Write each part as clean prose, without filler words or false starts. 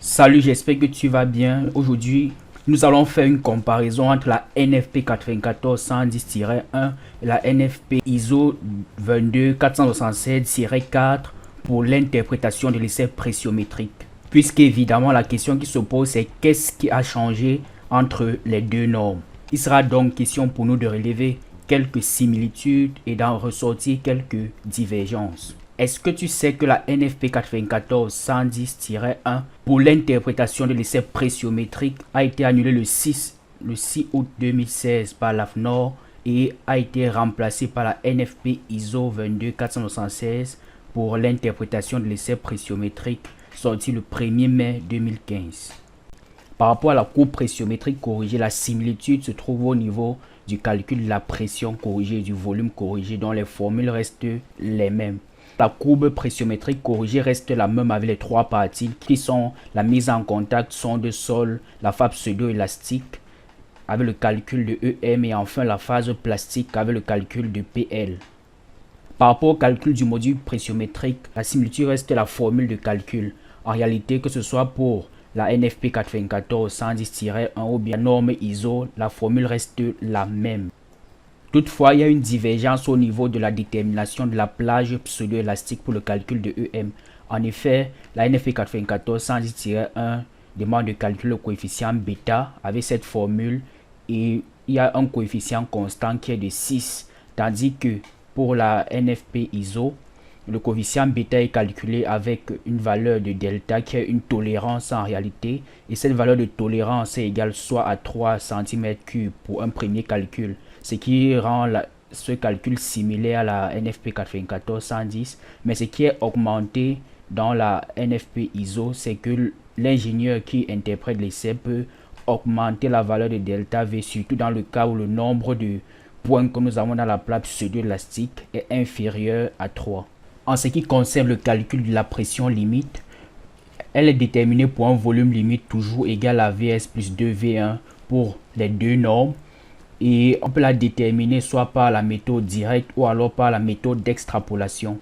Salut, j'espère que tu vas bien. Aujourd'hui, nous allons faire une comparaison entre la NFP 94-110-1 et la NFP ISO 22467-4 pour l'interprétation de l'essai pressiométrique. Puisqu'évidemment, la question qui se pose, c'est qu'est-ce qui a changé entre les deux normes. Il sera donc question pour nous de relever quelques similitudes et d'en ressortir quelques divergences. Est-ce que tu sais que la NFP 94-110-1 pour l'interprétation de l'essai pressiométrique a été annulée le 6 août 2016 par l'AFNOR et a été remplacée par la NFP ISO 22476 pour l'interprétation de l'essai pressiométrique sorti le 1er mai 2015. Par rapport à la courbe pressiométrique corrigée, la similitude se trouve au niveau du calcul de la pression corrigée et du volume corrigé dont les formules restent les mêmes. La courbe pressiométrique corrigée reste la même avec les trois parties qui sont la mise en contact sonde sol, la phase pseudo-élastique avec le calcul de EM et enfin la phase plastique avec le calcul de PL. Par rapport au calcul du module pressiométrique, la similitude reste la formule de calcul. En réalité, que ce soit pour la NFP 94-110-1 ou bien norme ISO, la formule reste la même. Toutefois, il y a une divergence au niveau de la détermination de la plage pseudo-élastique pour le calcul de EM. En effet, la NFP 94-110-1 demande de calculer le coefficient bêta avec cette formule et il y a un coefficient constant qui est de 6, tandis que pour la NFP ISO, le coefficient bêta est calculé avec une valeur de delta qui est une tolérance en réalité et cette valeur de tolérance est égale soit à 3 cm3 pour un premier calcul, ce qui rend ce calcul similaire à la NFP 94-110, mais ce qui est augmenté dans la NFP ISO, c'est que l'ingénieur qui interprète l'essai peut augmenter la valeur de delta V, surtout dans le cas où le nombre de points que nous avons dans la plaque pseudo-élastique est inférieur à 3. En ce qui concerne le calcul de la pression limite, elle est déterminée pour un volume limite toujours égal à Vs plus 2V1 pour les deux normes. Et on peut la déterminer soit par la méthode directe ou alors par la méthode d'extrapolation.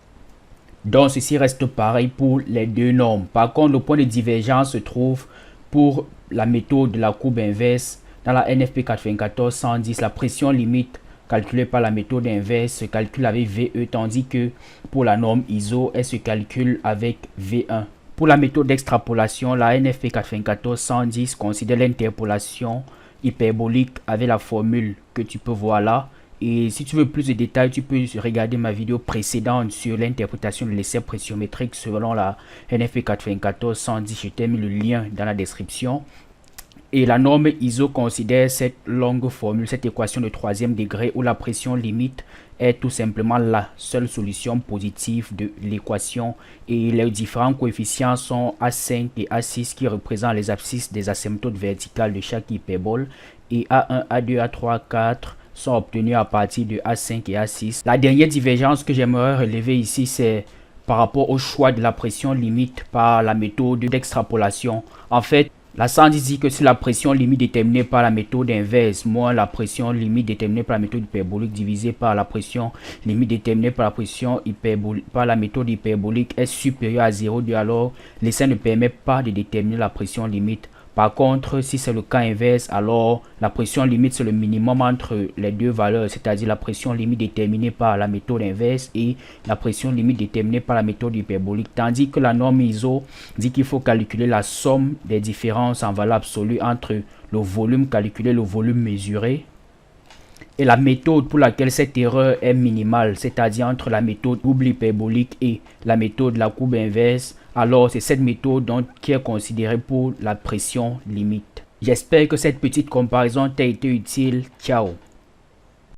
Donc ceci reste pareil pour les deux normes. Par contre, le point de divergence se trouve pour la méthode de la courbe inverse. Dans la NFP 94-110, la pression limite calculée par la méthode inverse se calcule avec VE, tandis que pour la norme ISO, elle se calcule avec V1. Pour la méthode d'extrapolation, la NFP 94-110 considère l'interpolation hyperbolique avec la formule que tu peux voir là. Et si tu veux plus de détails, tu peux regarder ma vidéo précédente sur l'interprétation de l'essai pressiométrique selon la NFP 94-110. Je t'ai mis le lien dans la description. Et la norme ISO considère cette longue formule, cette équation de troisième degré où la pression limite est tout simplement la seule solution positive de l'équation et les différents coefficients sont A5 et A6 qui représentent les abscisses des asymptotes verticales de chaque hyperbole et A1, A2, A3, A4 sont obtenus à partir de A5 et A6. La dernière divergence que j'aimerais relever ici, c'est par rapport au choix de la pression limite par la méthode d'extrapolation. En fait, la 110 dit que c'est la pression limite déterminée par la méthode inverse moins la pression limite déterminée par la méthode hyperbolique divisée par la pression limite déterminée par la pression hyperbolique par la méthode hyperbolique est supérieure à 0,2, alors l'essai ne permet pas de déterminer la pression limite. Par contre, si c'est le cas inverse, alors la pression limite c'est le minimum entre les deux valeurs, c'est-à-dire la pression limite déterminée par la méthode inverse et la pression limite déterminée par la méthode hyperbolique. Tandis que la norme ISO dit qu'il faut calculer la somme des différences en valeur absolue entre le volume calculé et le volume mesuré. Et la méthode pour laquelle cette erreur est minimale, c'est-à-dire entre la méthode double hyperbolique et la méthode de la courbe inverse, alors c'est cette méthode donc qui est considérée pour la pression limite. J'espère que cette petite comparaison t'a été utile. Ciao.